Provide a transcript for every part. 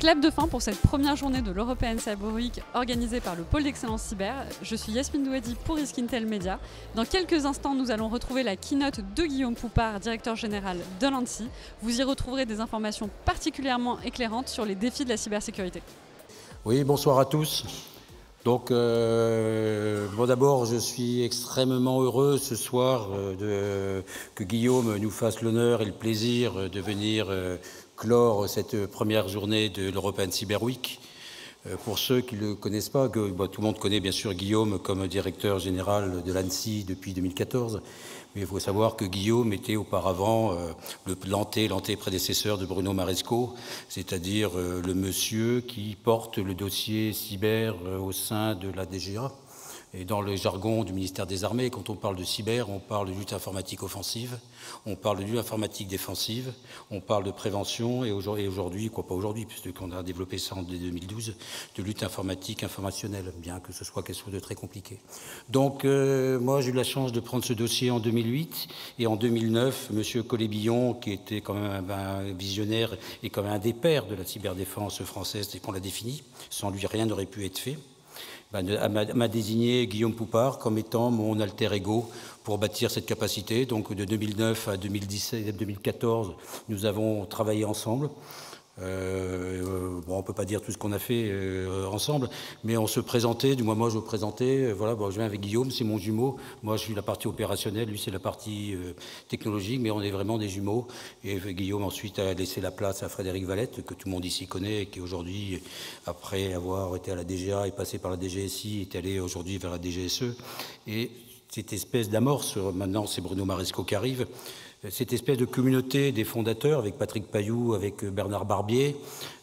Clap de fin pour cette première journée de l'European Cyber Week organisée par le pôle d'excellence cyber. Je suis Yasmine Douadi pour Riskintel Media. Dans quelques instants, nous allons retrouver la keynote de Guillaume Poupard, directeur général de l'ANSSI. Vous y retrouverez des informations particulièrement éclairantes sur les défis de la cybersécurité. Oui, bonsoir à tous. Donc, bon, d'abord, je suis extrêmement heureux ce soir que Guillaume nous fasse l'honneur et le plaisir de venir clore cette première journée de l'European Cyber Week. Pour ceux qui ne le connaissent pas, tout le monde connaît bien sûr Guillaume comme directeur général de l'ANSSI depuis 2014. Mais il faut savoir que Guillaume était auparavant l'anté-prédécesseur de Bruno Marescot, c'est-à-dire le monsieur qui porte le dossier cyber au sein de la DGA. Et dans le jargon du ministère des Armées, quand on parle de cyber, on parle de lutte informatique offensive, on parle de lutte informatique défensive, on parle de prévention et aujourd'hui, quoi pas aujourd'hui, puisqu'on a développé ça en 2012, de lutte informatique informationnelle, bien que ce soit quelque chose de très compliqué. Donc moi j'ai eu la chance de prendre ce dossier en 2008 et en 2009, M. Collet-Billon, qui était quand même un visionnaire et quand même un des pères de la cyberdéfense française, c'est qu'on l'a défini, sans lui rien n'aurait pu être fait, m'a désigné Guillaume Poupard comme étant mon alter ego pour bâtir cette capacité. Donc de 2009 à 2014, nous avons travaillé ensemble. On ne peut pas dire tout ce qu'on a fait ensemble, mais on se présentait, du moins moi je me présentais, voilà, je viens avec Guillaume, c'est mon jumeau, moi je suis la partie opérationnelle, lui c'est la partie technologique, mais on est vraiment des jumeaux, et Guillaume ensuite a laissé la place à Frédéric Valette, que tout le monde ici connaît, et qui aujourd'hui, après avoir été à la DGA et passé par la DGSI, est allé aujourd'hui vers la DGSE, et cette espèce d'amorce, maintenant c'est Bruno Marescot qui arrive, cette espèce de communauté des fondateurs, avec Patrick Pailloux, avec Bernard Barbier,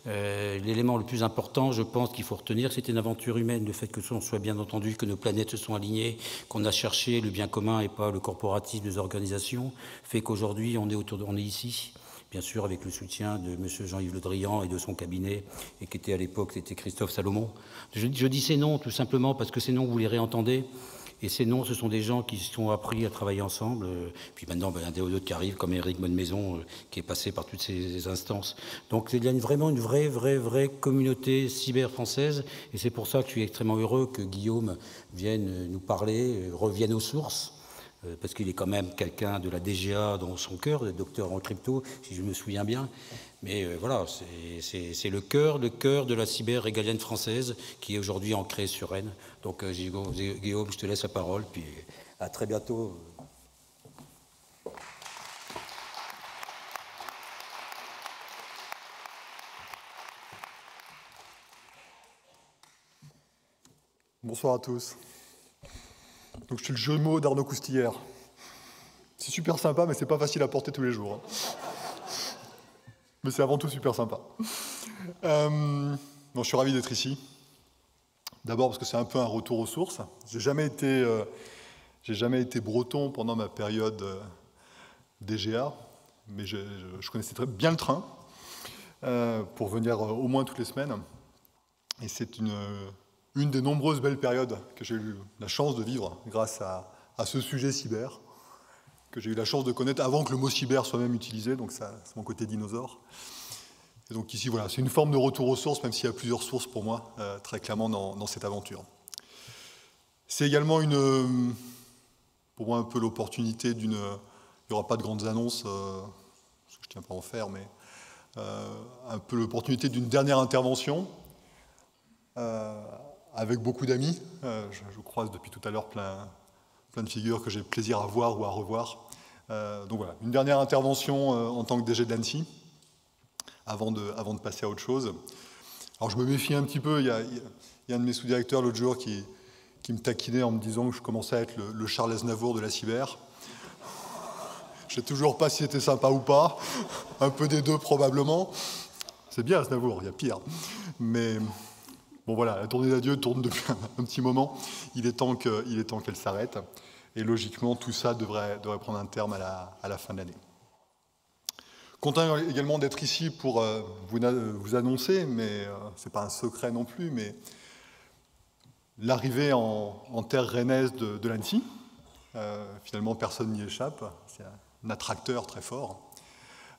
l'élément le plus important, je pense qu'il faut retenir, c'était une aventure humaine, le fait que l'on soit bien entendu, que nos planètes se sont alignées, qu'on a cherché le bien commun et pas le corporatisme des organisations, fait qu'aujourd'hui on est ici, bien sûr avec le soutien de M. Jean-Yves Le Drian et de son cabinet, et qui était à l'époque, c'était Christophe Salomon. Je dis ces noms tout simplement parce que ces noms vous les réentendez. Et ces noms, ce sont des gens qui se sont appris à travailler ensemble. Puis maintenant, il y a des autres qui arrivent, comme Éric Monnemaison, qui est passé par toutes ces instances. Donc il y a vraiment une vraie communauté cyber française. Et c'est pour ça que je suis extrêmement heureux que Guillaume vienne nous parler, revienne aux sources. Parce qu'il est quand même quelqu'un de la DGA dans son cœur, docteur en crypto, si je me souviens bien. Mais voilà, c'est le cœur de la cyber régalienne française qui est aujourd'hui ancrée sur Rennes. Donc Guillaume, je te laisse la parole, puis à très bientôt. Bonsoir à tous. Donc je suis le jumeau d'Arnaud Coustillère. C'est super sympa, mais c'est pas facile à porter tous les jours. Mais c'est avant tout super sympa. Je suis ravi d'être ici. D'abord parce que c'est un peu un retour aux sources. J'ai jamais été breton pendant ma période DGA, mais je connaissais très bien le train pour venir au moins toutes les semaines. Et c'est une des nombreuses belles périodes que j'ai eu la chance de vivre grâce à ce sujet cyber, que j'ai eu la chance de connaître avant que le mot cyber soit même utilisé, donc ça, c'est mon côté dinosaure. Et donc ici, voilà, c'est une forme de retour aux sources, même s'il y a plusieurs sources pour moi, très clairement dans cette aventure. C'est également pour moi un peu l'opportunité il n'y aura pas de grandes annonces, parce que je ne tiens pas à en faire, mais un peu l'opportunité d'une dernière intervention, avec beaucoup d'amis. Je croise depuis tout à l'heure plein de figures que j'ai plaisir à voir ou à revoir. Donc voilà, une dernière intervention en tant que DG de l'ANSSI, avant de passer à autre chose. Alors je me méfie un petit peu, il y a un de mes sous-directeurs l'autre jour qui me taquinait en me disant que je commençais à être le Charles Aznavour de la cyber. Je ne sais toujours pas si c'était sympa ou pas, un peu des deux probablement. C'est bien Aznavour, il y a pire. Mais bon voilà, la tournée d'adieu tourne depuis un petit moment, il est temps qu'elle s'arrête. Et logiquement, tout ça devrait prendre un terme à la fin de l'année. Content également d'être ici pour vous annoncer, mais ce n'est pas un secret non plus, mais l'arrivée en terre rennaise de l'ANSSI. Finalement, personne n'y échappe. C'est un attracteur très fort.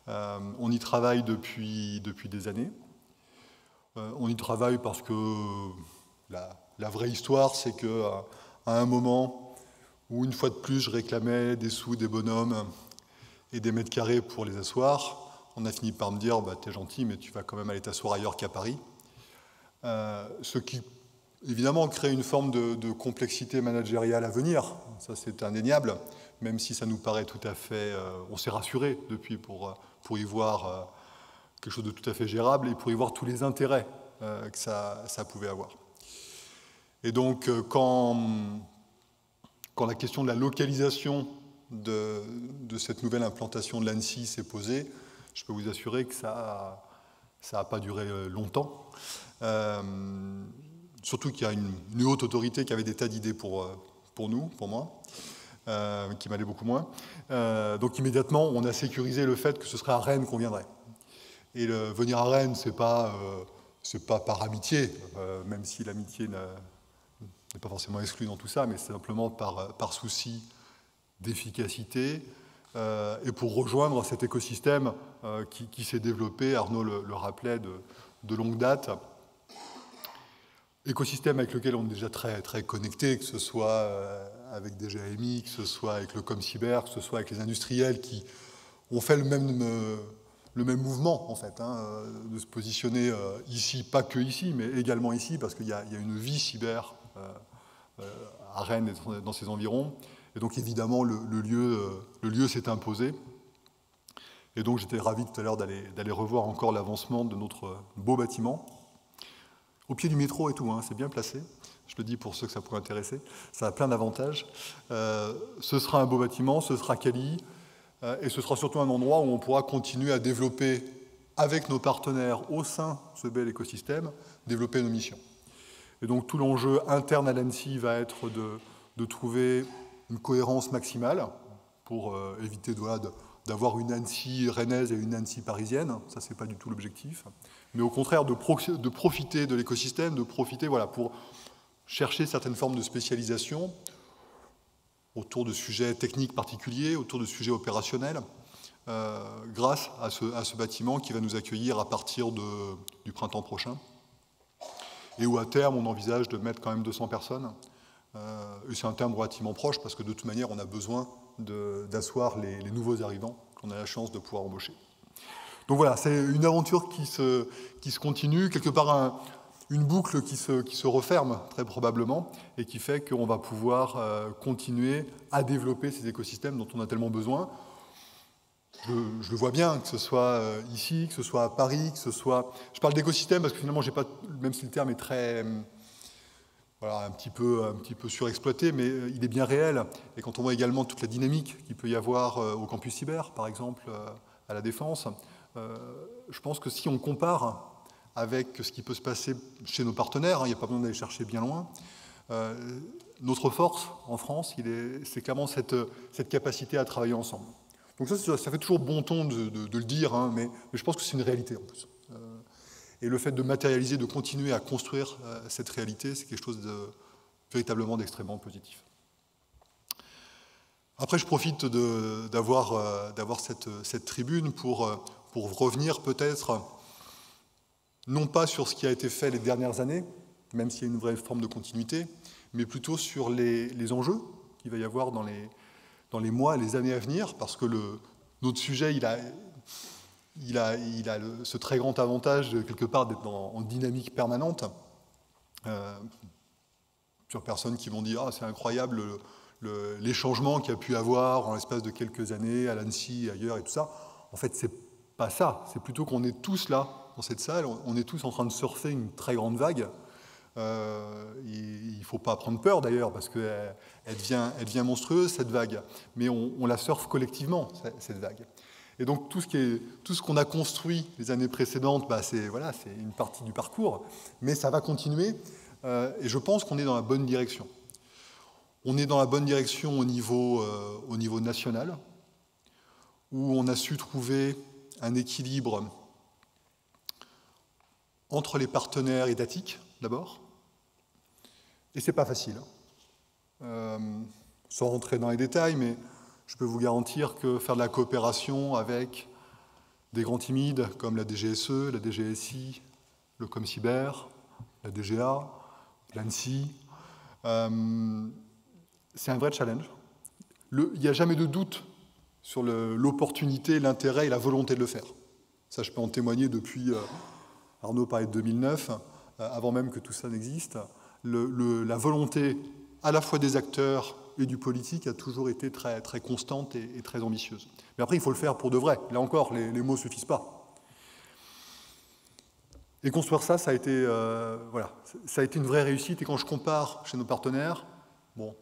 On y travaille depuis des années. On y travaille parce que la vraie histoire, c'est qu'à un moment où, une fois de plus, je réclamais des sous, des bonhommes et des mètres carrés pour les asseoir, on a fini par me dire bah, « t'es gentil, mais tu vas quand même aller t'asseoir ailleurs qu'à Paris ». Ce qui, évidemment, crée une forme de complexité managériale à venir. Ça, c'est indéniable, même si ça nous paraît tout à fait... on s'est rassuré depuis pour y voir quelque chose de tout à fait gérable et pour y voir tous les intérêts que ça pouvait avoir. Et donc, quand la question de la localisation de cette nouvelle implantation de l'ANSSI s'est posée, je peux vous assurer que ça n'a pas duré longtemps. Surtout qu'il y a une haute autorité qui avait des tas d'idées pour moi, qui m'allait beaucoup moins. Donc immédiatement, on a sécurisé le fait que ce serait à Rennes qu'on viendrait. Et venir à Rennes, c'est pas par amitié, même si l'amitié n'est pas forcément exclue dans tout ça, mais c'est simplement par souci d'efficacité et pour rejoindre cet écosystème qui s'est développé, Arnaud le rappelait, de longue date. Écosystème avec lequel on est déjà très, très connecté, que ce soit avec DGAMI, que ce soit avec le ComCyber, que ce soit avec les industriels qui ont fait le même mouvement, en fait, hein, de se positionner ici, pas que ici, mais également ici, parce qu'il y a une vie cyber à Rennes et dans ses environs. Et donc, évidemment, le lieu s'est imposé. Et donc, j'étais ravi tout à l'heure d'aller revoir encore l'avancement de notre beau bâtiment. Au pied du métro et tout, hein, c'est bien placé. Je le dis pour ceux que ça pourrait intéresser. Ça a plein d'avantages. Ce sera un beau bâtiment, ce sera quali. Et ce sera surtout un endroit où on pourra continuer à développer, avec nos partenaires au sein de ce bel écosystème, développer nos missions. Et donc tout l'enjeu interne à l'ANSSI va être de trouver une cohérence maximale pour éviter d'avoir une ANSSI rennaise et une ANSSI parisienne. Ça, c'est pas du tout l'objectif. Mais au contraire, de profiter de l'écosystème, de profiter pour chercher certaines formes de spécialisation autour de sujets techniques particuliers, autour de sujets opérationnels, grâce à ce bâtiment qui va nous accueillir à partir du printemps prochain, et où à terme on envisage de mettre quand même 200 personnes. Et c'est un terme relativement proche, parce que de toute manière on a besoin d'asseoir les nouveaux arrivants qu'on a la chance de pouvoir embaucher. Donc voilà, c'est une aventure qui se continue, quelque part une boucle qui se referme très probablement et qui fait qu'on va pouvoir continuer à développer ces écosystèmes dont on a tellement besoin. Je le vois bien, que ce soit ici, que ce soit à Paris, que ce soit... Je parle d'écosystème parce que finalement, j'ai pas, même si le terme est très... un petit peu surexploité, mais il est bien réel. Et quand on voit également toute la dynamique qu'il peut y avoir au campus cyber, par exemple, à la Défense, je pense que si on compare avec ce qui peut se passer chez nos partenaires, il n'y a pas besoin d'aller chercher bien loin, notre force en France, c'est clairement cette capacité à travailler ensemble. Donc ça fait toujours bon ton de le dire, hein, mais je pense que c'est une réalité en plus. Et le fait de matérialiser, de continuer à construire cette réalité, c'est quelque chose véritablement d'extrêmement positif. Après, je profite d'avoir cette tribune pour revenir peut-être, non pas sur ce qui a été fait les dernières années, même s'il y a une vraie forme de continuité, mais plutôt sur les enjeux qu'il va y avoir dans les mois et les années à venir, parce que notre sujet, il a ce très grand avantage, quelque part, d'être en dynamique permanente. Sur personnes qui vont dire « Ah, c'est incroyable les changements qu'il y a pu avoir en l'espace de quelques années à l'ANSSI, ailleurs et tout ça ». En fait, c'est pas ça. C'est plutôt qu'on est tous là, dans cette salle, on est tous en train de surfer une très grande vague. Il ne faut pas prendre peur d'ailleurs, parce qu'elle devient monstrueuse, cette vague. Mais on la surfe collectivement, cette vague. Et donc tout ce qu'on a construit les années précédentes, c'est une partie du parcours, mais ça va continuer, et je pense qu'on est dans la bonne direction. On est dans la bonne direction au niveau national, où on a su trouver un équilibre entre les partenaires étatiques, d'abord, et c'est pas facile. Sans rentrer dans les détails, mais je peux vous garantir que faire de la coopération avec des grands timides comme la DGSE, la DGSI, le ComCyber, la DGA, l'ANSSI. C'est un vrai challenge. Il n'y a jamais de doute sur l'opportunité, l'intérêt et la volonté de le faire. Ça, je peux en témoigner depuis, Arnaud parlait de 2009, avant même que tout ça n'existe. La volonté à la fois des acteurs et du politique a toujours été très, très constante et très ambitieuse. Mais après, il faut le faire pour de vrai. Là encore, les mots ne suffisent pas. Et construire ça, ça a été, voilà, ça a été une vraie réussite. Et quand je compare chez nos partenaires, bon,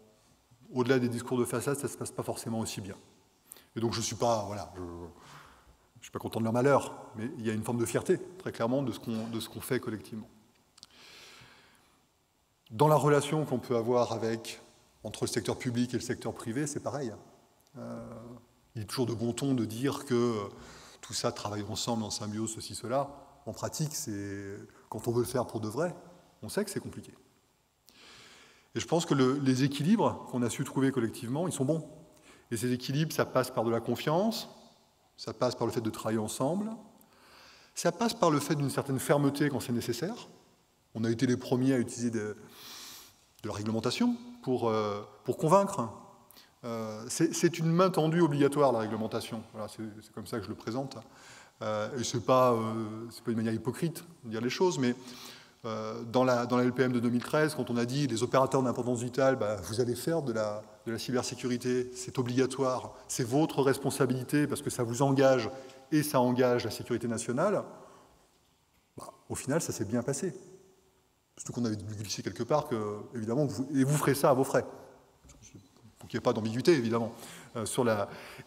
au-delà des discours de façade, ça ne se passe pas forcément aussi bien. Et donc je ne suis pas, voilà, je suis pas content de leur malheur, mais il y a une forme de fierté, très clairement, de ce qu'on fait collectivement. Dans la relation qu'on peut avoir entre le secteur public et le secteur privé, c'est pareil. Il est toujours de bon ton de dire que tout ça travaille ensemble, en symbiose, ceci, cela. En pratique, quand on veut le faire pour de vrai, on sait que c'est compliqué. Et je pense que les équilibres qu'on a su trouver collectivement, ils sont bons. Et ces équilibres, ça passe par de la confiance, ça passe par le fait de travailler ensemble, ça passe par le fait d'une certaine fermeté quand c'est nécessaire. On a été les premiers à utiliser de la réglementation pour convaincre. C'est une main tendue obligatoire, la réglementation. Voilà, c'est comme ça que je le présente. Et ce n'est pas une manière hypocrite de dire les choses, mais dans la LPM de 2013, quand on a dit les opérateurs d'importance vitale, vous allez faire de la cybersécurité, c'est obligatoire, c'est votre responsabilité parce que ça vous engage et ça engage la sécurité nationale, au final, ça s'est bien passé. Surtout qu'on avait glissé quelque part que, évidemment, vous ferez ça à vos frais. Pour qu'il n'y ait pas d'ambiguïté, évidemment.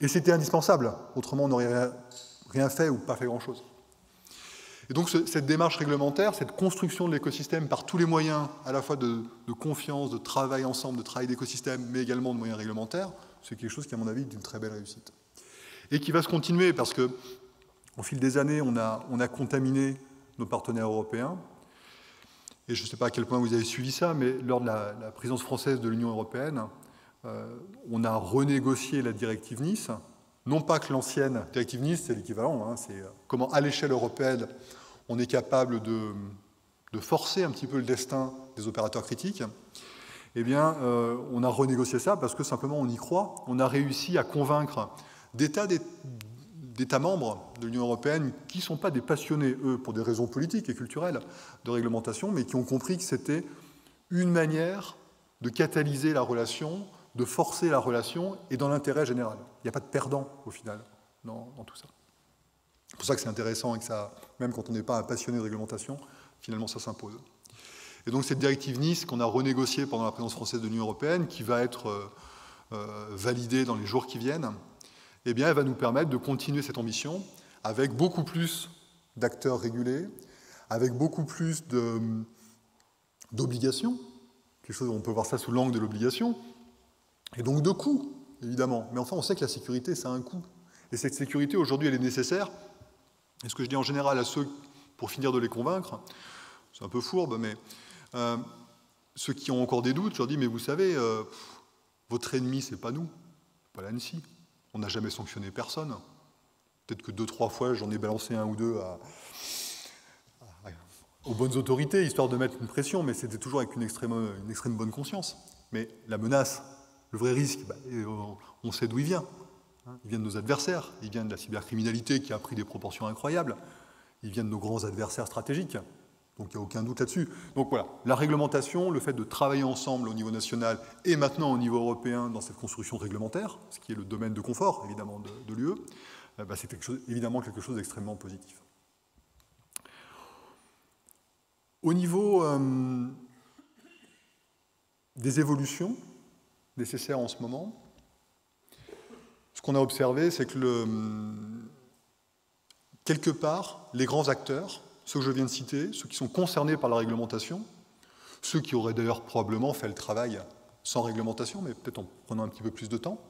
Et c'était indispensable, autrement on n'aurait rien fait ou pas fait grand-chose. Et donc cette démarche réglementaire, cette construction de l'écosystème par tous les moyens, à la fois de confiance, de travail ensemble, de travail d'écosystème, mais également de moyens réglementaires, c'est quelque chose qui, à mon avis, est d'une très belle réussite. Et qui va se continuer parce que, au fil des années, on a contaminé nos partenaires européens. Et je ne sais pas à quel point vous avez suivi ça, mais lors de la présidence française de l'Union européenne, on a renégocié la directive Nice. Non pas que l'ancienne directive Nice, c'est l'équivalent, c'est comment à l'échelle européenne, on est capable de forcer un petit peu le destin des opérateurs critiques. Eh bien, on a renégocié ça parce que simplement on y croit. On a réussi à convaincre d'États membres de l'Union européenne qui ne sont pas des passionnés, eux, pour des raisons politiques et culturelles de réglementation, mais qui ont compris que c'était une manière de catalyser la relation, de forcer la relation et dans l'intérêt général. Il n'y a pas de perdant, au final, dans tout ça. C'est pour ça que c'est intéressant et que ça, même quand on n'est pas un passionné de réglementation, finalement ça s'impose. Et donc cette directive Nice qu'on a renégociée pendant la présidence française de l'Union européenne, qui va être validée dans les jours qui viennent, eh bien elle va nous permettre de continuer cette ambition avec beaucoup plus d'acteurs régulés, avec beaucoup plus d'obligations, quelque chose, on peut voir ça sous l'angle de l'obligation, et donc de coûts, évidemment. Mais enfin, on sait que la sécurité, ça a un coût. Et cette sécurité, aujourd'hui, elle est nécessaire. Et ce que je dis en général à ceux, pour finir de les convaincre, c'est un peu fourbe, mais ceux qui ont encore des doutes, je leur dis, mais vous savez, votre ennemi, c'est pas nous, pas l'ANSSI. On n'a jamais sanctionné personne. Peut-être que 2-3 fois, j'en ai balancé un ou deux aux bonnes autorités, histoire de mettre une pression, mais c'était toujours avec une extrême bonne conscience. Mais la menace, le vrai risque, on sait d'où il vient. Il vient de nos adversaires, il vient de la cybercriminalité qui a pris des proportions incroyables, il vient de nos grands adversaires stratégiques, donc il n'y a aucun doute là-dessus. Donc voilà, la réglementation, le fait de travailler ensemble au niveau national et maintenant au niveau européen dans cette construction réglementaire, ce qui est le domaine de confort évidemment de l'UE, c'est évidemment quelque chose d'extrêmement positif. Au niveau des évolutions nécessaires en ce moment, ce qu'on a observé, c'est que quelque part, les grands acteurs, ceux que je viens de citer, ceux qui sont concernés par la réglementation, ceux qui auraient d'ailleurs probablement fait le travail sans réglementation, mais peut-être en prenant un petit peu plus de temps,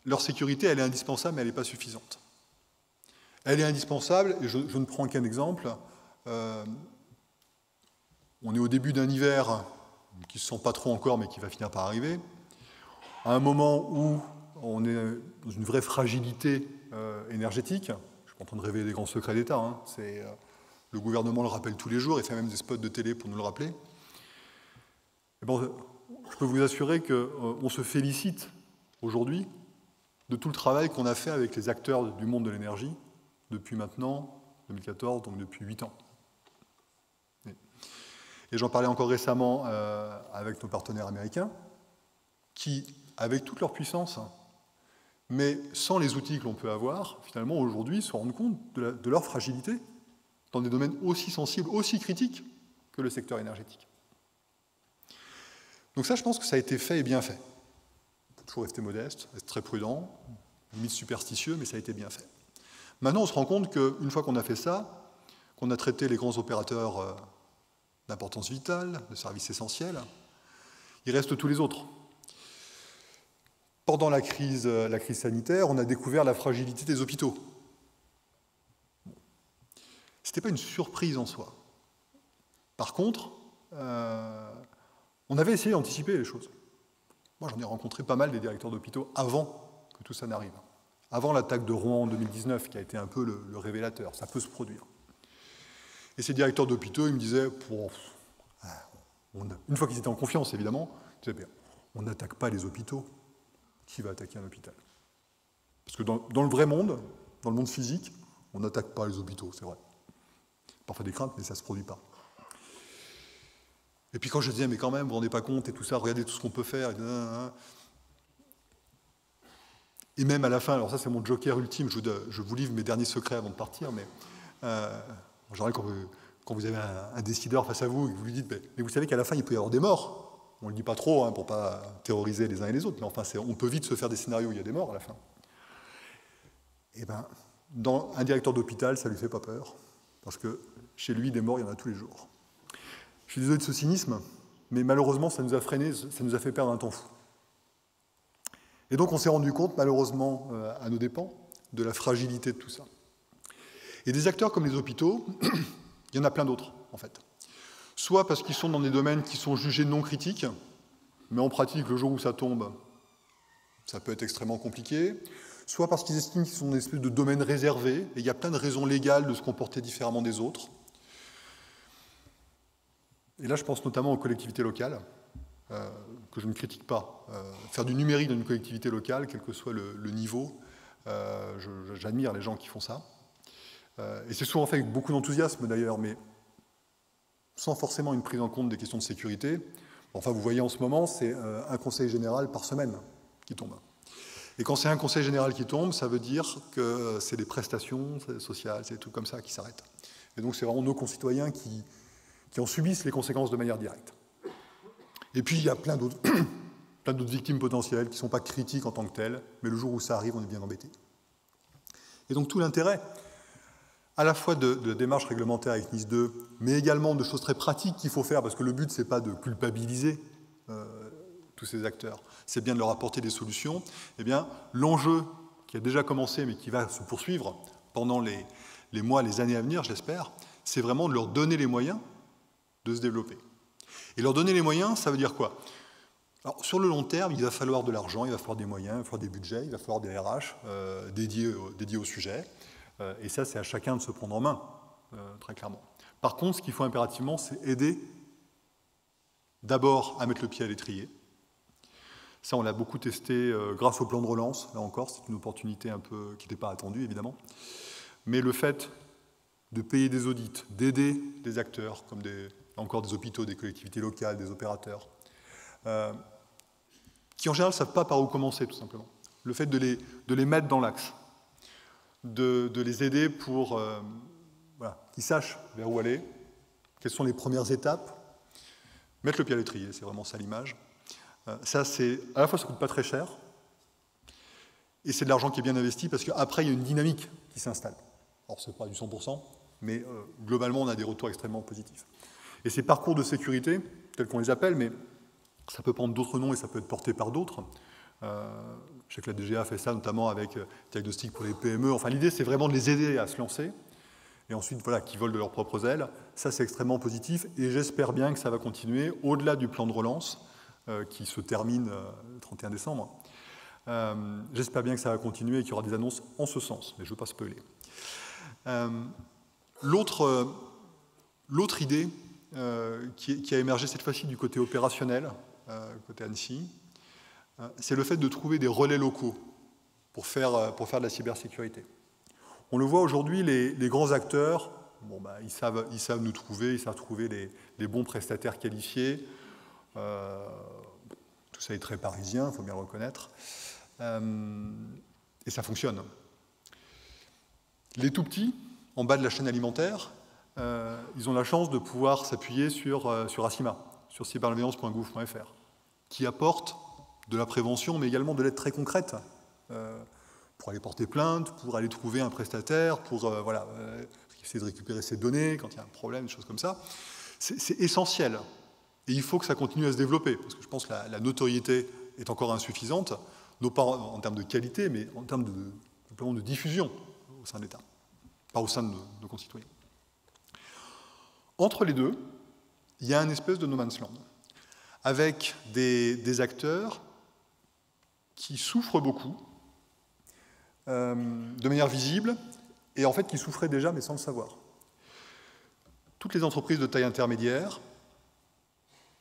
leur sécurité, elle est indispensable, mais elle n'est pas suffisante. Elle est indispensable, et je ne prends qu'un exemple. On est au début d'un hiver qui ne se sent pas trop encore, mais qui va finir par arriver, à un moment où on est dans une vraie fragilité énergétique. Je ne suis pas en train de révéler des grands secrets d'État. Le gouvernement le rappelle tous les jours, il fait même des spots de télé pour nous le rappeler. Et bon, je peux vous assurer qu'on se félicite aujourd'hui de tout le travail qu'on a fait avec les acteurs du monde de l'énergie depuis maintenant, 2014, donc depuis 8 ans. Et j'en parlais encore récemment avec nos partenaires américains, qui, avec toute leur puissance, mais sans les outils que l'on peut avoir, finalement, aujourd'hui, se rendent compte de leur fragilité dans des domaines aussi sensibles, aussi critiques que le secteur énergétique. Donc ça, je pense que ça a été fait et bien fait. Il faut toujours rester modeste, être très prudent, limite superstitieux, mais ça a été bien fait. Maintenant, on se rend compte qu'une fois qu'on a fait ça, qu'on a traité les grands opérateurs d'importance vitale, de services essentiels, il reste tous les autres. Pendant la crise sanitaire, on a découvert la fragilité des hôpitaux. Ce n'était pas une surprise en soi. Par contre, on avait essayé d'anticiper les choses. Moi, j'en ai rencontré pas mal des directeurs d'hôpitaux avant que tout ça n'arrive. Avant l'attaque de Rouen en 2019, qui a été un peu le révélateur. Ça peut se produire. Et ces directeurs d'hôpitaux, ils me disaient, une fois qu'ils étaient en confiance, évidemment, ils disaient, on n'attaque pas les hôpitaux. Qui va attaquer un hôpital? Parce que dans le vrai monde, dans le monde physique, on n'attaque pas les hôpitaux, c'est vrai. Parfois des craintes, mais ça ne se produit pas. Et puis quand je disais, mais quand même, vous ne vous rendez pas compte, et tout ça, regardez tout ce qu'on peut faire, et même à la fin, alors ça c'est mon joker ultime, je vous livre mes derniers secrets avant de partir, mais en général, quand vous avez un décideur face à vous, et que vous lui dites, mais vous savez qu'à la fin, il peut y avoir des morts. On ne le dit pas trop pour ne pas terroriser les uns et les autres, mais enfin, on peut vite se faire des scénarios où il y a des morts à la fin. Eh bien, dans un directeur d'hôpital, ça ne lui fait pas peur, parce que chez lui, des morts, il y en a tous les jours. Je suis désolé de ce cynisme, mais malheureusement, ça nous a freiné, ça nous a fait perdre un temps fou. Et donc, on s'est rendu compte, malheureusement, à nos dépens, de la fragilité de tout ça. Et des acteurs comme les hôpitaux, il y en a plein d'autres, en fait. Soit parce qu'ils sont dans des domaines qui sont jugés non critiques, mais en pratique, le jour où ça tombe, ça peut être extrêmement compliqué. Soit parce qu'ils estiment qu'ils sont une espèce de domaine réservé, et il y a plein de raisons légales de se comporter différemment des autres. Et là, je pense notamment aux collectivités locales, que je ne critique pas. Faire du numérique dans une collectivité locale, quel que soit le niveau, j'admire les gens qui font ça. Et c'est souvent fait avec beaucoup d'enthousiasme d'ailleurs, mais sans forcément une prise en compte des questions de sécurité. Enfin, vous voyez en ce moment, c'est un conseil général par semaine qui tombe. Et quand c'est un conseil général qui tombe, ça veut dire que c'est des prestations sociales, c'est des trucs comme ça qui s'arrêtent. Et donc c'est vraiment nos concitoyens qui en subissent les conséquences de manière directe. Et puis il y a plein d'autres victimes potentielles qui ne sont pas critiques en tant que telles, mais le jour où ça arrive, on est bien embêté. Et donc tout l'intérêt, à la fois de démarches réglementaires avec NIS 2, mais également de choses très pratiques qu'il faut faire, parce que le but, ce n'est pas de culpabiliser tous ces acteurs, c'est bien de leur apporter des solutions. Eh bien, l'enjeu qui a déjà commencé, mais qui va se poursuivre pendant les mois, les années à venir, j'espère, c'est vraiment de leur donner les moyens de se développer. Et leur donner les moyens, ça veut dire quoi? Alors, sur le long terme, il va falloir de l'argent, il va falloir des moyens, il va falloir des budgets, il va falloir des RH dédiés au sujet. Et ça, c'est à chacun de se prendre en main, très clairement. Par contre, ce qu'il faut impérativement, c'est aider d'abord à mettre le pied à l'étrier. Ça, on l'a beaucoup testé grâce au plan de relance. Là encore, c'est une opportunité un peu qui n'était pas attendue, évidemment. Mais le fait de payer des audits, d'aider des acteurs, comme encore des hôpitaux, des collectivités locales, des opérateurs, qui en général ne savent pas par où commencer, tout simplement. Le fait de les mettre dans l'axe, de les aider pour qu'ils sachent vers où aller, quelles sont les premières étapes, mettre le pied à l'étrier, c'est vraiment ça l'image. Ça, c'est à la fois ça ne coûte pas très cher, et c'est de l'argent qui est bien investi, parce qu'après, il y a une dynamique qui s'installe. Alors, ce n'est pas du 100%, mais globalement, on a des retours extrêmement positifs. Et ces parcours de sécurité, tels qu'on les appelle, mais ça peut prendre d'autres noms et ça peut être porté par d'autres. Je sais que la DGA fait ça, notamment avec diagnostic pour les PME. Enfin, l'idée, c'est vraiment de les aider à se lancer. Et ensuite, voilà, qu'ils volent de leurs propres ailes. Ça, c'est extrêmement positif. Et j'espère bien que ça va continuer au-delà du plan de relance qui se termine le 31 décembre. J'espère bien que ça va continuer et qu'il y aura des annonces en ce sens. Mais je ne veux pas spoiler. L'autre L'autre idée qui a émergé cette fois-ci du côté opérationnel, côté Annecy, c'est le fait de trouver des relais locaux pour faire de la cybersécurité. On le voit aujourd'hui, les grands acteurs, ils savent nous trouver, ils savent trouver les bons prestataires qualifiés. Tout ça est très parisien, il faut bien le reconnaître. Et ça fonctionne. Les tout petits, en bas de la chaîne alimentaire, ils ont la chance de pouvoir s'appuyer sur ACIMA, sur cybermalveillance.gouv.fr, qui apporte de la prévention, mais également de l'aide très concrète pour aller porter plainte, pour aller trouver un prestataire, pour essayer de récupérer ses données quand il y a un problème, des choses comme ça. C'est essentiel. Et il faut que ça continue à se développer, parce que je pense que la notoriété est encore insuffisante, non pas en termes de qualité, mais en termes de diffusion au sein de l'État, pas au sein de nos concitoyens. Entre les deux, il y a une espèce de no man's land, avec des acteurs qui souffrent beaucoup, de manière visible, et en fait qui souffraient déjà, mais sans le savoir. Toutes les entreprises de taille intermédiaire,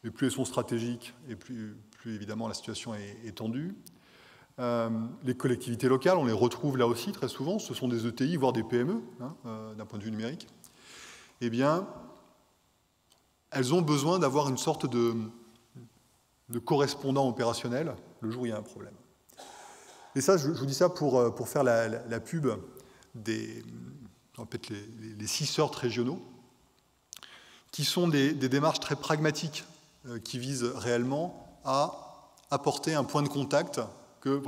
et plus elles sont stratégiques, et plus évidemment la situation est tendue. Les collectivités locales, on les retrouve là aussi très souvent, ce sont des ETI, voire des PME, d'un point de vue numérique. Eh bien, elles ont besoin d'avoir une sorte de correspondant opérationnel le jour où il y a un problème. Et ça, je vous dis ça pour faire la pub des les 6 sortes régionaux, qui sont des démarches très pragmatiques qui visent réellement à apporter un point de contact que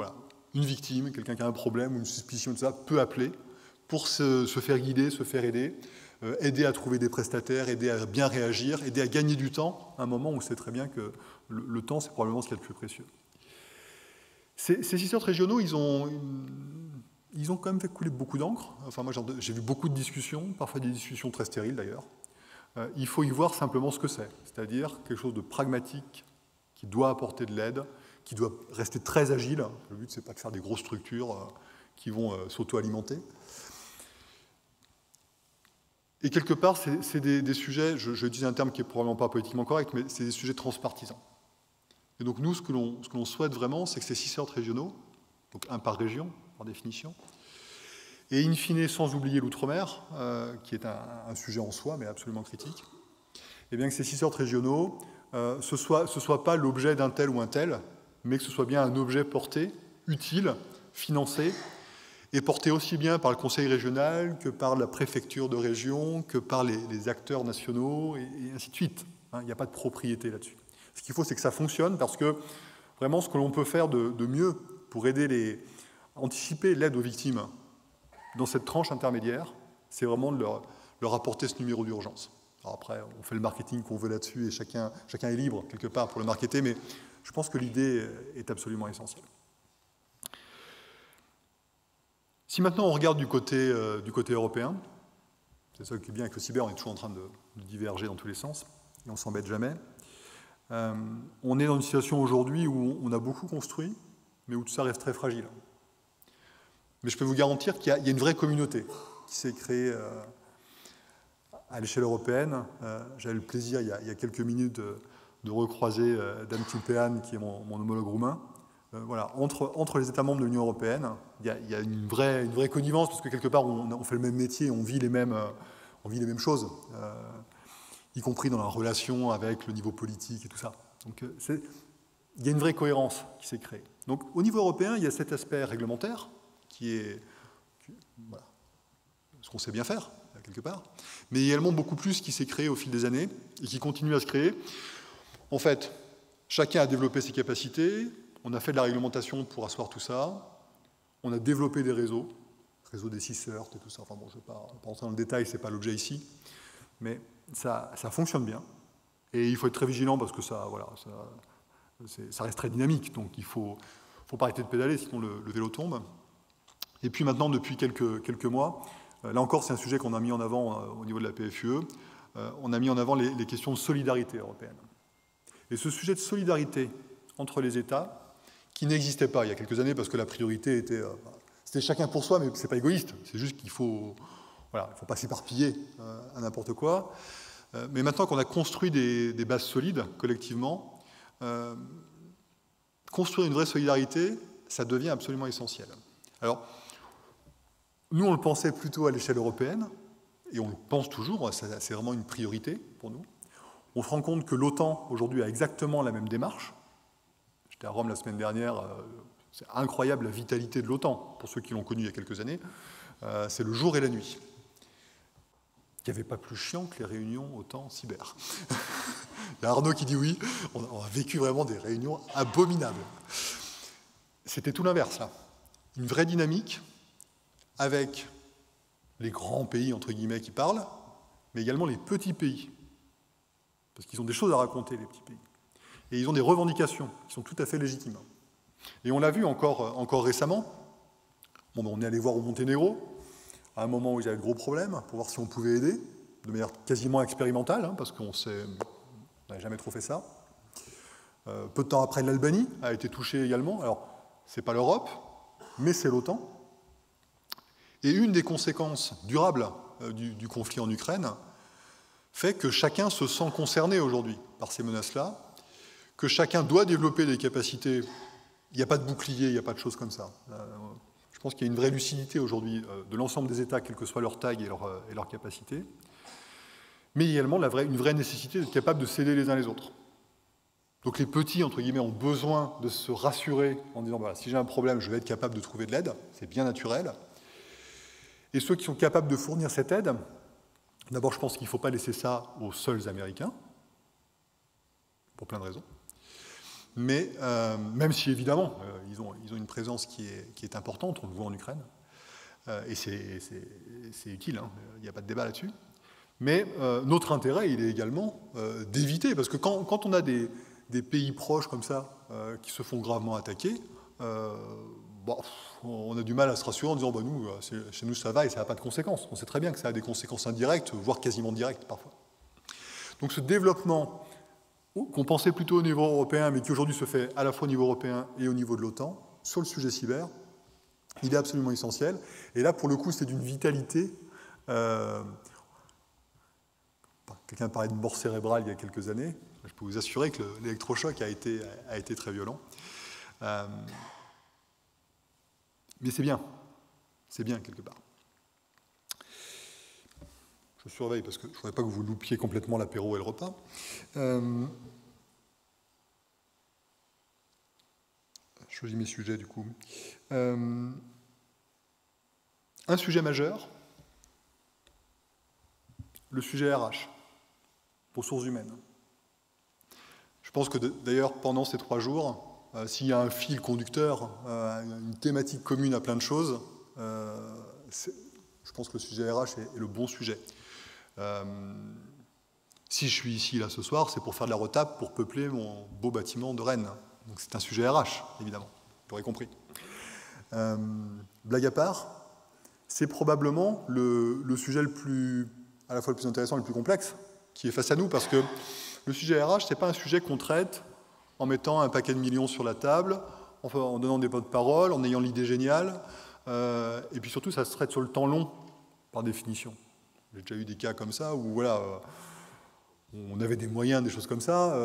une victime, quelqu'un qui a un problème ou une suspicion de ça, peut appeler pour se faire guider, se faire aider, aider à trouver des prestataires, aider à bien réagir, aider à gagner du temps à un moment où on sait très bien que le temps, c'est probablement ce qu'il y a de plus précieux. Ces 6 sortes régionaux, ils ont quand même fait couler beaucoup d'encre. Enfin, moi, j'ai vu beaucoup de discussions, parfois des discussions très stériles d'ailleurs. Il faut y voir simplement ce que c'est-à-dire quelque chose de pragmatique qui doit apporter de l'aide, qui doit rester très agile. Le but, c'est pas de faire des grosses structures qui vont s'auto-alimenter. Et quelque part, c'est des sujets, je dis un terme qui est probablement pas politiquement correct, mais c'est des sujets transpartisans. Et donc nous, ce que l'on souhaite vraiment, c'est que ces 6 sortes régionaux, donc un par région, par définition, et in fine, sans oublier l'outre-mer, qui est un sujet en soi, mais absolument critique, et bien que ces 6 sortes régionaux, ce soit pas l'objet d'un tel ou un tel, mais que ce soit bien un objet porté, utile, financé, et porté aussi bien par le conseil régional que par la préfecture de région, que par les acteurs nationaux, et ainsi de suite. Il n'y a pas de propriété là-dessus. Ce qu'il faut, c'est que ça fonctionne, parce que vraiment, ce que l'on peut faire de mieux pour aider anticiper l'aide aux victimes dans cette tranche intermédiaire, c'est vraiment de leur apporter ce numéro d'urgence. Alors après, on fait le marketing qu'on veut là-dessus, et chacun est libre, quelque part, pour le marketer, mais je pense que l'idée est absolument essentielle. Si maintenant on regarde du côté européen, c'est ça qui est bien avec le cyber, on est toujours en train de diverger dans tous les sens, et on ne s'embête jamais. On est dans une situation aujourd'hui où on a beaucoup construit, mais où tout ça reste très fragile. Mais je peux vous garantir qu'il y a une vraie communauté qui s'est créée à l'échelle européenne. J'avais le plaisir, il y a quelques minutes, de recroiser Dan Timpean, qui est mon homologue roumain. Entre les États membres de l'Union européenne, il y a une vraie connivence, parce que quelque part, on fait le même métier, on vit les mêmes choses, y compris dans la relation avec le niveau politique et tout ça. Donc, il y a une vraie cohérence qui s'est créée. Donc, au niveau européen, il y a cet aspect réglementaire, qui est ce qu'on sait bien faire, quelque part, mais également beaucoup plus qui s'est créé au fil des années et qui continue à se créer. En fait, chacun a développé ses capacités, on a fait de la réglementation pour asseoir tout ça, on a développé des réseaux des 6 heures et tout ça. Enfin bon, je ne vais pas rentrer dans le détail, ce n'est pas l'objet ici, mais ça fonctionne bien. Et il faut être très vigilant parce que ça reste très dynamique, donc il ne faut pas arrêter de pédaler, sinon le vélo tombe. Et puis maintenant, depuis quelques mois, là encore, c'est un sujet qu'on a mis en avant au niveau de la PFUE, on a mis en avant les questions de solidarité européenne. Et ce sujet de solidarité entre les États, qui n'existait pas il y a quelques années, parce que la priorité c'était chacun pour soi, mais ce n'est pas égoïste, c'est juste qu'il faut, faut pas s'éparpiller à n'importe quoi. Mais maintenant qu'on a construit des bases solides, collectivement, construire une vraie solidarité, ça devient absolument essentiel. Alors, nous, on le pensait plutôt à l'échelle européenne, et on le pense toujours, c'est vraiment une priorité pour nous. On se rend compte que l'OTAN, aujourd'hui, a exactement la même démarche. J'étais à Rome la semaine dernière, c'est incroyable la vitalité de l'OTAN, pour ceux qui l'ont connu il y a quelques années. C'est le jour et la nuit. Il n'y avait pas plus chiant que les réunions OTAN cyber. Il y a Arnaud qui dit oui, on a vécu vraiment des réunions abominables. C'était tout l'inverse, là. Une vraie dynamique avec les grands pays, entre guillemets, qui parlent, mais également les petits pays. Parce qu'ils ont des choses à raconter, les petits pays. Et ils ont des revendications qui sont tout à fait légitimes. Et on l'a vu encore récemment. Bon, on est allé voir au Monténégro, à un moment où il y avait de gros problèmes, pour voir si on pouvait aider, de manière quasiment expérimentale, parce qu'on n'a jamais trop fait ça. Peu de temps après, l'Albanie a été touchée également. Alors, ce n'est pas l'Europe, mais c'est l'OTAN. Et une des conséquences durables du conflit en Ukraine fait que chacun se sent concerné aujourd'hui par ces menaces-là, que chacun doit développer des capacités. Il n'y a pas de bouclier, il n'y a pas de choses comme ça. Je pense qu'il y a une vraie lucidité aujourd'hui de l'ensemble des États, quelle que soit leur taille et leur capacité, mais également une vraie nécessité d'être capable de s'aider les uns les autres. Donc les petits, entre guillemets, ont besoin de se rassurer en disant voilà, si j'ai un problème, je vais être capable de trouver de l'aide, c'est bien naturel. Et ceux qui sont capables de fournir cette aide, d'abord, je pense qu'il ne faut pas laisser ça aux seuls Américains, pour plein de raisons. Mais même si, évidemment, ils ont une présence qui est importante, on le voit en Ukraine, et c'est utile, hein, il n'y a pas de débat là-dessus. Mais notre intérêt, il est également d'éviter, parce que quand on a des pays proches comme ça qui se font gravement attaquer, on a du mal à se rassurer en disant nous, chez nous ça va et ça n'a pas de conséquences. On sait très bien que ça a des conséquences indirectes, voire quasiment directes parfois. Donc ce développement qu'on pensait plutôt au niveau européen, mais qui aujourd'hui se fait à la fois au niveau européen et au niveau de l'OTAN, sur le sujet cyber, il est absolument essentiel. Et là, pour le coup, c'est d'une vitalité. Quelqu'un parlait de mort cérébrale il y a quelques années. Je peux vous assurer que l'électrochoc a été très violent. Mais c'est bien quelque part. Je surveille parce que je ne voudrais pas que vous loupiez complètement l'apéro et le repas. Je choisis mes sujets du coup. Un sujet majeur, le sujet RH, ressources humaines. Je pense que d'ailleurs pendant ces 3 jours, s'il y a un fil conducteur, une thématique commune à plein de choses, je pense que le sujet RH est le bon sujet. Si je suis ici là ce soir, c'est pour faire de la retape, pour peupler mon beau bâtiment de Rennes. Donc c'est un sujet RH, évidemment, vous l'aurez compris. Blague à part, c'est probablement le sujet à la fois le plus intéressant et le plus complexe qui est face à nous, parce que le sujet RH, ce n'est pas un sujet qu'on traite en mettant un paquet de millions sur la table, en donnant des pots de parole, en ayant l'idée géniale, et puis surtout, ça se traite sur le temps long, par définition. J'ai déjà eu des cas comme ça, où voilà, on avait des moyens, des choses comme ça,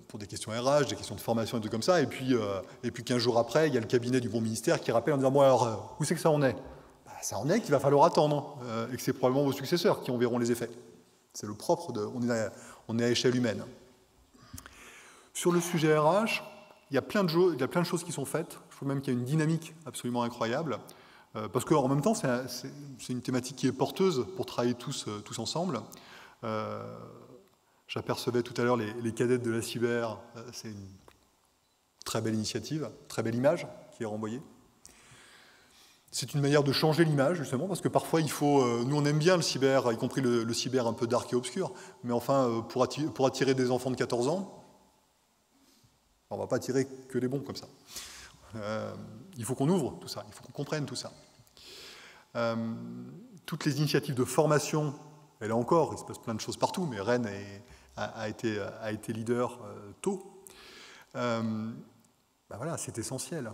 pour des questions RH, des questions de formation, et tout comme ça, et puis 15 jours après, il y a le cabinet du bon ministère qui rappelle en disant « Bon alors, où c'est que ça en est ?» Ça en est qu'il va falloir attendre, et que c'est probablement vos successeurs qui en verront les effets. C'est le propre on est à échelle humaine. Sur le sujet RH, il y a plein de choses qui sont faites. Je trouve même qu'il y a une dynamique absolument incroyable. Parce qu'en même temps, c'est une thématique qui est porteuse pour travailler tous ensemble. J'apercevais tout à l'heure les cadettes de la cyber. C'est une très belle initiative, très belle image qui est renvoyée. C'est une manière de changer l'image, justement, parce que parfois, nous, on aime bien le cyber, y compris le cyber un peu dark et obscur, mais enfin, pour attirer des enfants de 14 ans, on ne va pas attirer que les bons comme ça. Il faut qu'on ouvre tout ça, il faut qu'on comprenne tout ça. Toutes les initiatives de formation, et là encore, il se passe plein de choses partout, mais Rennes a été leader tôt. Voilà, c'est essentiel.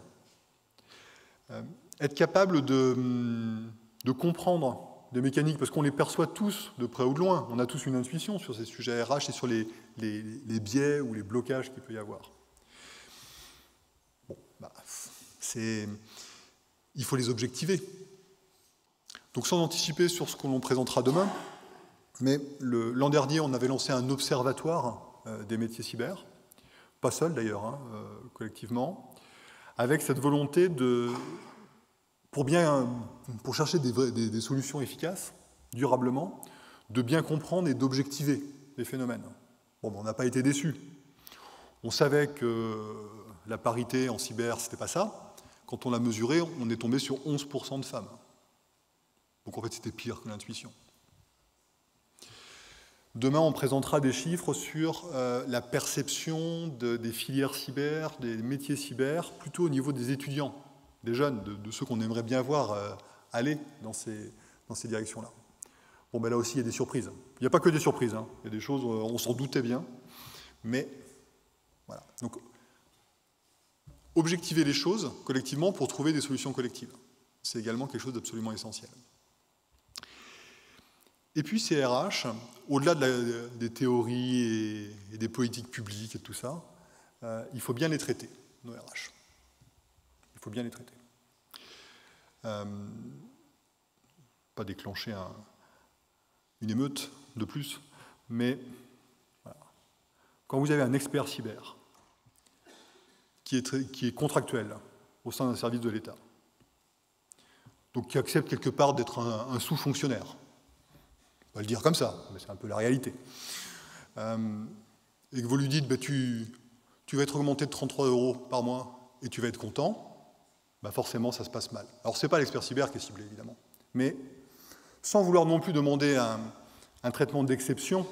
Être capable de comprendre des mécaniques, parce qu'on les perçoit tous de près ou de loin. On a tous une intuition sur ces sujets RH et sur les biais ou les blocages qu'il peut y avoir. Bon, il faut les objectiver. Donc sans anticiper sur ce que l'on présentera demain, mais l'an dernier, on avait lancé un observatoire des métiers cyber, pas seul d'ailleurs, hein, collectivement, avec cette volonté pour chercher des solutions efficaces, durablement, de bien comprendre et d'objectiver les phénomènes. Bon, on n'a pas été déçus. On savait que la parité en cyber, c'était pas ça. Quand on l'a mesuré, on est tombé sur 11% de femmes. Donc en fait, c'était pire que l'intuition. Demain, on présentera des chiffres sur la perception des filières cyber, des métiers cyber, plutôt au niveau des étudiants, des jeunes, de ceux qu'on aimerait bien voir aller dans ces directions-là. Bon, ben là aussi, il y a des surprises. Il n'y a pas que des surprises, hein. Il y a des choses, on s'en doutait bien, mais voilà. Donc, objectiver les choses collectivement pour trouver des solutions collectives. C'est également quelque chose d'absolument essentiel. Et puis ces RH, au-delà des théories et des politiques publiques et tout ça, il faut bien les traiter, nos RH. Il faut bien les traiter. Pas déclencher une émeute de plus, mais voilà. Quand vous avez un expert cyber qui est contractuel au sein d'un service de l'État, donc qui accepte quelque part d'être un sous-fonctionnaire, on va le dire comme ça, mais c'est un peu la réalité, et que vous lui dites bah, tu vas être augmenté de 33 € par mois et tu vas être content, bah forcément ça se passe mal. Alors ce n'est pas l'expert cyber qui est ciblé évidemment, mais sans vouloir non plus demander un traitement d'exception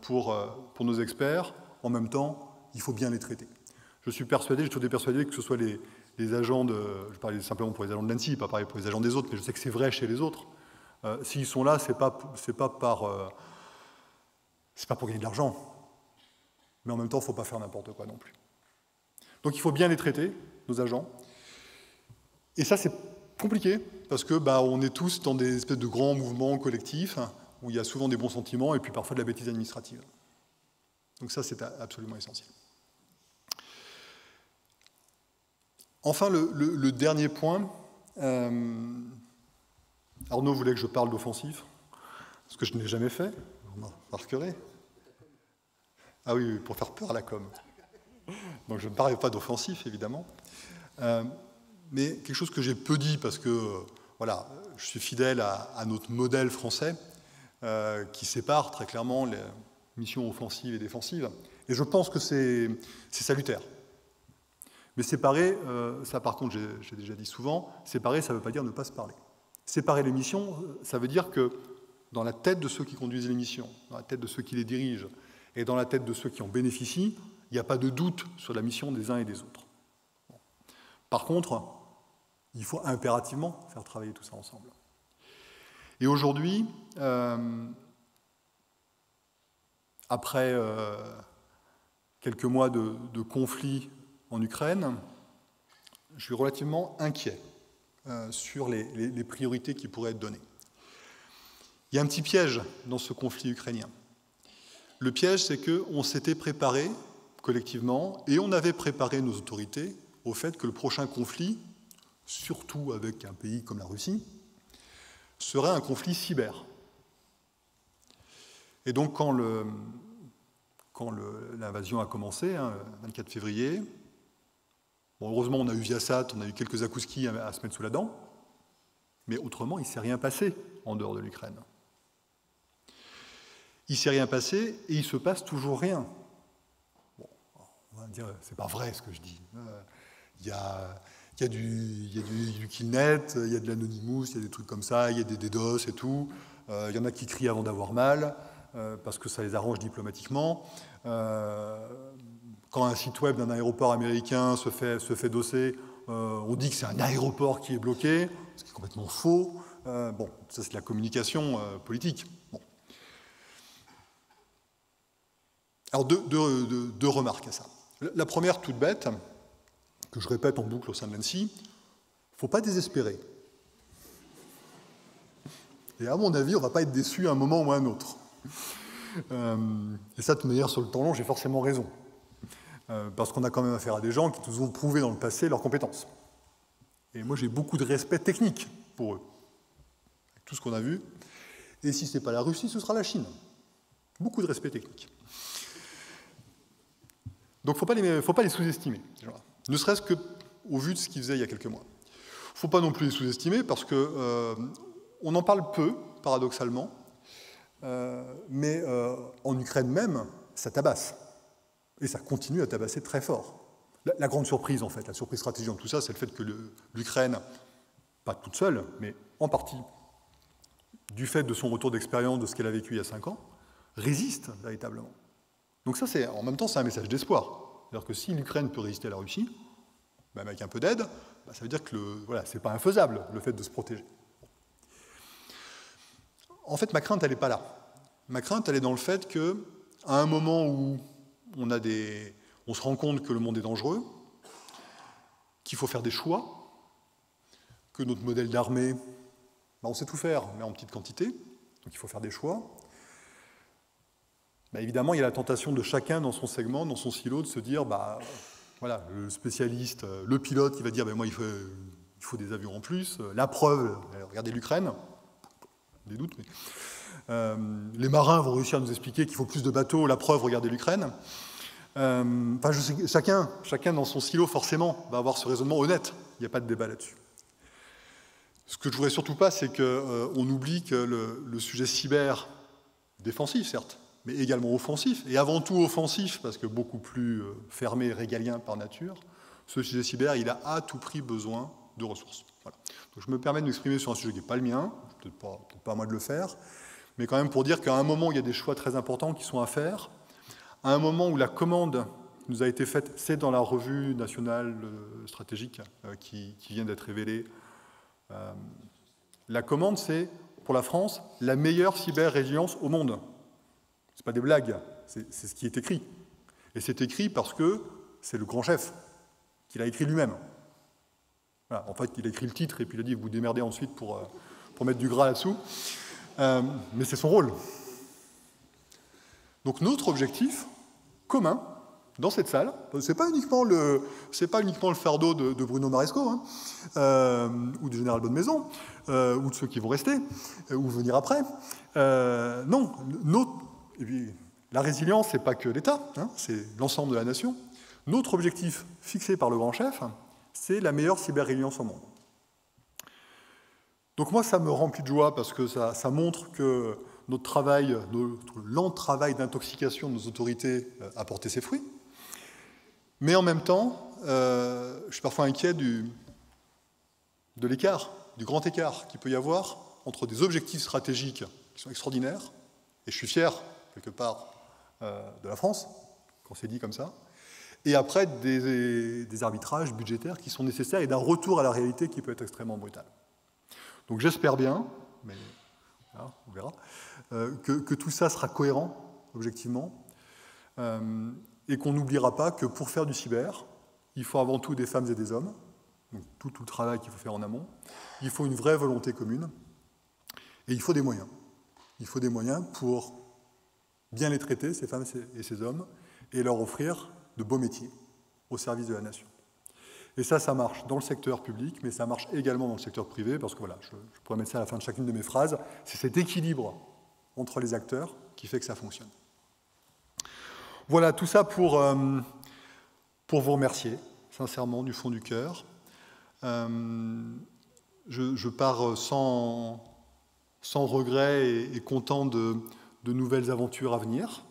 pour nos experts, en même temps il faut bien les traiter. J'ai toujours été persuadé que ce soit les agents je parlais simplement pour les agents de l'ANSSI, pas pareil pour les agents des autres, mais je sais que c'est vrai chez les autres. S'ils sont là, c'est pas pour gagner de l'argent. Mais en même temps, il ne faut pas faire n'importe quoi non plus. Donc il faut bien les traiter, nos agents. Et ça, c'est compliqué, parce que on est tous dans des espèces de grands mouvements collectifs, où il y a souvent des bons sentiments et puis parfois de la bêtise administrative. Donc ça, c'est absolument essentiel. Enfin, le dernier point, Arnaud voulait que je parle d'offensif, ce que je n'ai jamais fait, vous remarquerez. Ah oui, pour faire peur à la com. Donc je ne parle pas d'offensif, évidemment. Mais quelque chose que j'ai peu dit, parce que voilà, je suis fidèle à notre modèle français, qui sépare très clairement les missions offensives et défensives. Et je pense que c'est salutaire. Mais séparer, ça par contre, j'ai déjà dit souvent, séparer, ça ne veut pas dire ne pas se parler. Séparer les missions, ça veut dire que dans la tête de ceux qui conduisent les missions, dans la tête de ceux qui les dirigent, et dans la tête de ceux qui en bénéficient, il n'y a pas de doute sur la mission des uns et des autres. Bon. Par contre, il faut impérativement faire travailler tout ça ensemble. Et aujourd'hui, après quelques mois de conflit en Ukraine, je suis relativement inquiet sur les priorités qui pourraient être données. Il y a un petit piège dans ce conflit ukrainien. Le piège, c'est qu'on s'était préparé collectivement, et on avait préparé nos autorités au fait que le prochain conflit, surtout avec un pays comme la Russie, serait un conflit cyber. Et donc quand l'invasion a commencé, le 24 février, bon, heureusement on a eu Viasat, on a eu quelques akouskis à se mettre sous la dent, mais autrement il ne s'est rien passé en dehors de l'Ukraine. Il ne s'est rien passé et il ne se passe toujours rien. Bon, on va dire, c'est pas vrai ce que je dis. Il y a du Killnet, il y a de l'Anonymous, il y a des trucs comme ça, il y a des DDoS et tout. Il y en a qui crient avant d'avoir mal, parce que ça les arrange diplomatiquement. Quand un site web d'un aéroport américain se fait dosser, on dit que c'est un aéroport qui est bloqué, ce qui est complètement faux. Bon, ça c'est de la communication politique. Bon. Alors deux remarques à ça. La première, toute bête, que je répète en boucle au sein de l'ANSSI, il ne faut pas désespérer. Et à mon avis, on ne va pas être déçu à un moment ou à un autre. Et ça, de toute manière, sur le temps long, j'ai forcément raison. Parce qu'on a quand même affaire à des gens qui nous ont prouvé dans le passé leurs compétences. Et moi, j'ai beaucoup de respect technique pour eux, avec tout ce qu'on a vu. Et si ce n'est pas la Russie, ce sera la Chine. Beaucoup de respect technique. Donc, il ne faut pas les sous-estimer. Ne serait-ce qu'au vu de ce qu'ils faisaient il y a quelques mois. Il ne faut pas non plus les sous-estimer parce qu'on en parle peu, paradoxalement. Mais en Ukraine même, ça tabasse. Et ça continue à tabasser très fort. La grande surprise, en fait, la surprise stratégique dans tout ça, c'est le fait que l'Ukraine, pas toute seule, mais en partie, du fait de son retour d'expérience, de ce qu'elle a vécu il y a 5 ans, résiste véritablement. Donc ça, en même temps, c'est un message d'espoir. C'est-à-dire que si l'Ukraine peut résister à la Russie, même avec un peu d'aide, ça veut dire que c'est pas infaisable, le fait de se protéger. En fait, ma crainte, elle n'est pas là. Ma crainte, elle est dans le fait qu'à un moment où on se rend compte que le monde est dangereux, qu'il faut faire des choix, que notre modèle d'armée, on sait tout faire, mais en petite quantité, donc il faut faire des choix. Évidemment, il y a la tentation de chacun dans son segment, dans son silo, de se dire, voilà, le spécialiste, le pilote, il va dire, moi, il faut des avions en plus. La preuve, regardez l'Ukraine, des doutes, mais les marins vont réussir à nous expliquer qu'il faut plus de bateaux. La preuve, regardez l'Ukraine. Chacun dans son silo, forcément, va avoir ce raisonnement honnête. Il n'y a pas de débat là-dessus. Ce que je ne voudrais surtout pas, c'est qu'on oublie que le sujet cyber, défensif certes, mais également offensif, et avant tout offensif, parce que beaucoup plus fermé, régalien par nature, ce sujet cyber, il a à tout prix besoin de ressources. Voilà. Donc je me permets de m'exprimer sur un sujet qui n'est pas le mien, peut-être pas à moi de le faire, mais quand même pour dire qu'à un moment où il y a des choix très importants qui sont à faire, à un moment où la commande nous a été faite, c'est dans la revue nationale stratégique qui vient d'être révélée, la commande, c'est, pour la France, la meilleure cyber-résilience au monde. Ce n'est pas des blagues, c'est ce qui est écrit. Et c'est écrit parce que c'est le grand chef qui l'a écrit lui-même. Voilà, en fait, il a écrit le titre et puis il a dit, vous vous démerdez ensuite pour mettre du gras là-dessous. Mais c'est son rôle. Donc notre objectif commun dans cette salle, c'est pas uniquement le fardeau de Bruno Maresco ou du général Bonnemaison ou de ceux qui vont rester ou venir après. Non, et puis, la résilience, c'est pas que l'État, c'est l'ensemble de la nation. Notre objectif fixé par le grand chef, c'est la meilleure cyber-résilience au monde. Donc moi, ça me remplit de joie parce que ça montre que notre lent travail d'intoxication de nos autorités a porté ses fruits. Mais en même temps, je suis parfois inquiet de l'écart, du grand écart qu'il peut y avoir entre des objectifs stratégiques qui sont extraordinaires, et je suis fier, quelque part, de la France, quand c'est dit comme ça, et après des arbitrages budgétaires qui sont nécessaires et d'un retour à la réalité qui peut être extrêmement brutal. Donc j'espère bien, mais là, on verra, que tout ça sera cohérent, objectivement, et qu'on n'oubliera pas que pour faire du cyber, il faut avant tout des femmes et des hommes, donc tout le travail qu'il faut faire en amont, il faut une vraie volonté commune, et il faut des moyens. Il faut des moyens pour bien les traiter, ces femmes et ces hommes, et leur offrir de beaux métiers au service de la nation. Et ça marche dans le secteur public, mais ça marche également dans le secteur privé, parce que voilà, je pourrais mettre ça à la fin de chacune de mes phrases, c'est cet équilibre entre les acteurs qui fait que ça fonctionne. Voilà, tout ça pour vous remercier, sincèrement, du fond du cœur. Je pars sans regret et content de nouvelles aventures à venir,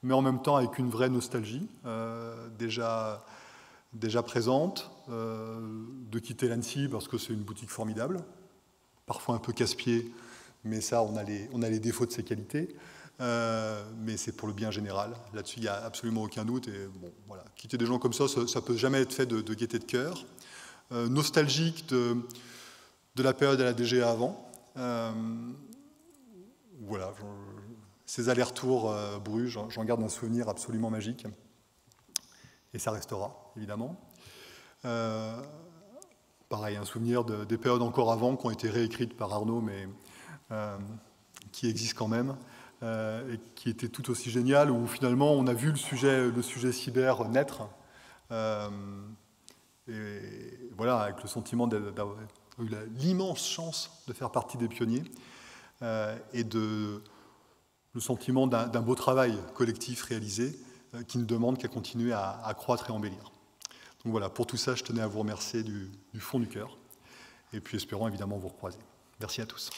mais en même temps avec une vraie nostalgie, déjà présente, de quitter l'Annecy parce que c'est une boutique formidable, parfois un peu casse-pied, mais ça, on a les défauts de ses qualités, mais c'est pour le bien général. Là-dessus, il n'y a absolument aucun doute. Et bon, voilà, quitter des gens comme ça ne peut jamais être fait de gaieté de cœur. Nostalgique de la période à la DGA avant. Voilà, ces allers-retours Bruges, j'en garde un souvenir absolument magique. Et ça restera, évidemment. Pareil, un souvenir des périodes encore avant qui ont été réécrites par Arnaud, mais qui existe quand même, et qui était tout aussi génial, où finalement on a vu le sujet cyber naître, et voilà, avec le sentiment d'avoir eu l'immense chance de faire partie des pionniers, et le sentiment d'un beau travail collectif réalisé, qui ne demande qu'à continuer à croître et embellir. Donc voilà, pour tout ça, je tenais à vous remercier du fond du cœur, et puis espérons évidemment vous recroiser. Merci à tous.